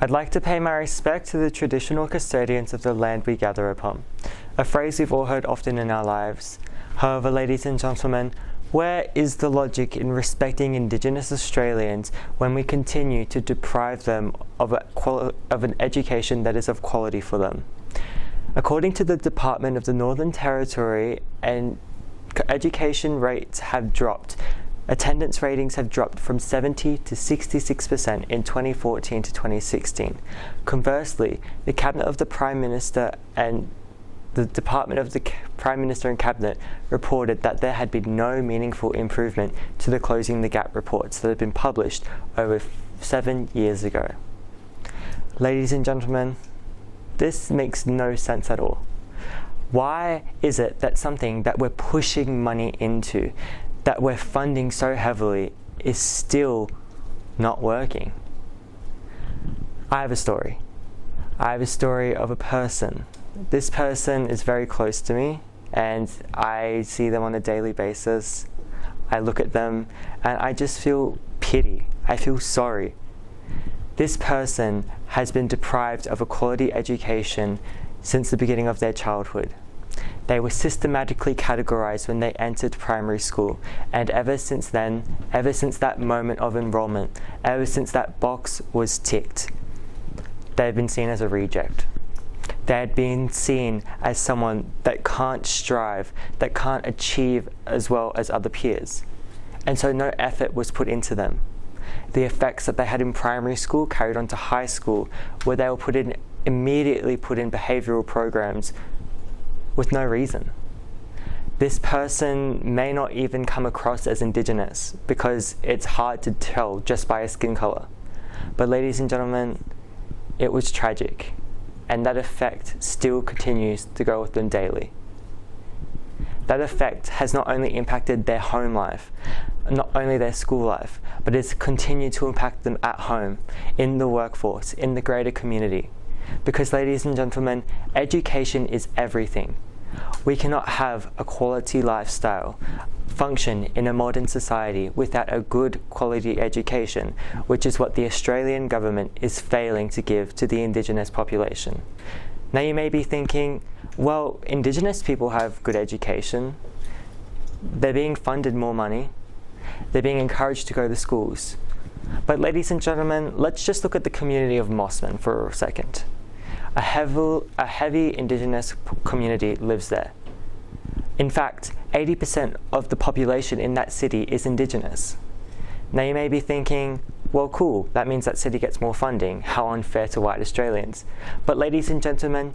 I'd like to pay my respect to the traditional custodians of the land we gather upon, a phrase we've all heard often in our lives. However, ladies and gentlemen, where is the logic in respecting Indigenous Australians when we continue to deprive them of an education that is of quality for them? According to the Department of the Northern Territory, education rates have dropped. Attendance ratings have dropped from 70 to 66% in 2014 to 2016. Conversely, the Cabinet of the Prime Minister and the Department of the Prime Minister and Cabinet reported that there had been no meaningful improvement to the Closing the Gap reports that had been published over 7 years ago. Ladies and gentlemen, this makes no sense at all. Why is it that something that we're pushing money into, that we're funding so heavily, is still not working? I have a story. I have a story of a person. This person is very close to me, and I see them on a daily basis. I look at them and I just feel pity. I feel sorry. This person has been deprived of a quality education since the beginning of their childhood. They were systematically categorized when they entered primary school, and ever since then, ever since that moment of enrollment, ever since that box was ticked, they've been seen as a reject. They had been seen as someone that can't strive, that can't achieve as well as other peers. And so no effort was put into them. The effects that they had in primary school carried on to high school, where they were immediately put in behavioural programs with no reason. This person may not even come across as Indigenous because it's hard to tell just by a skin colour. But ladies and gentlemen, it was tragic, and that effect still continues to go with them daily. That effect has not only impacted their home life, not only their school life, but it's continued to impact them at home, in the workforce, in the greater community. Because ladies and gentlemen, education is everything. We cannot have a quality lifestyle function in a modern society without a good quality education, which is what the Australian government is failing to give to the Indigenous population. Now you may be thinking, well, Indigenous people have good education. They're being funded more money. They're being encouraged to go to schools. But ladies and gentlemen, let's just look at the community of Mossman for a second. A heavy Indigenous community lives there. In fact, 80% of the population in that city is Indigenous. Now you may be thinking, well, cool, that means that city gets more funding. How unfair to white Australians. But ladies and gentlemen,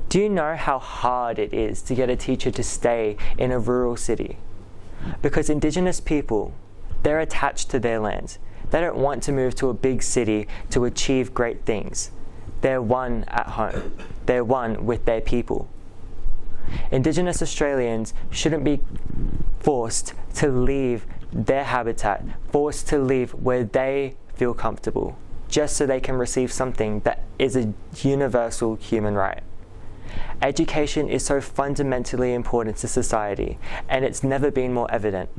do you know how hard it is to get a teacher to stay in a rural city? Because Indigenous people, they're attached to their land. They don't want to move to a big city to achieve great things. They're one at home. They're one with their people. Indigenous Australians shouldn't be forced to leave their habitat, forced to leave where they feel comfortable, just so they can receive something that is a universal human right. Education is so fundamentally important to society, and it's never been more evident.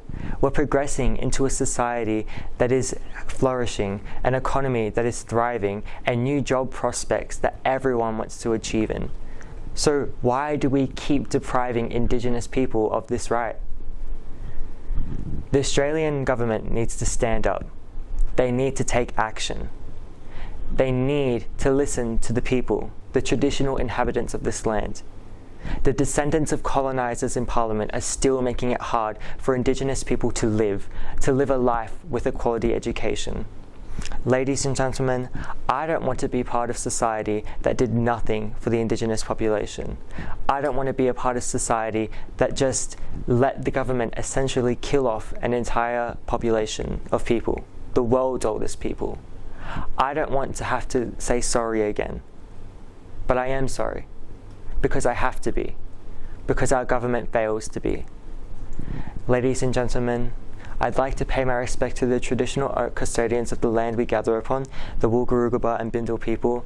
We're progressing into a society that is flourishing, an economy that is thriving, and new job prospects that everyone wants to achieve in. So why do we keep depriving Indigenous people of this right? The Australian government needs to stand up. They need to take action. They need to listen to the people, the traditional inhabitants of this land. The descendants of colonisers in Parliament are still making it hard for Indigenous people to live a life with a quality education. Ladies and gentlemen, I don't want to be part of society that did nothing for the Indigenous population. I don't want to be a part of society that just let the government essentially kill off an entire population of people, the world's oldest people. I don't want to have to say sorry again. But I am sorry, because I have to be, because our government fails to be. Ladies and gentlemen, I'd like to pay my respect to the traditional custodians of the land we gather upon, the Wulgurugaba and Bindal people,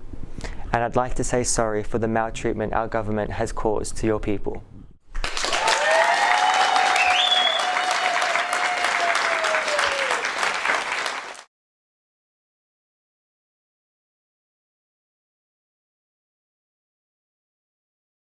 and I'd like to say sorry for the maltreatment our government has caused to your people.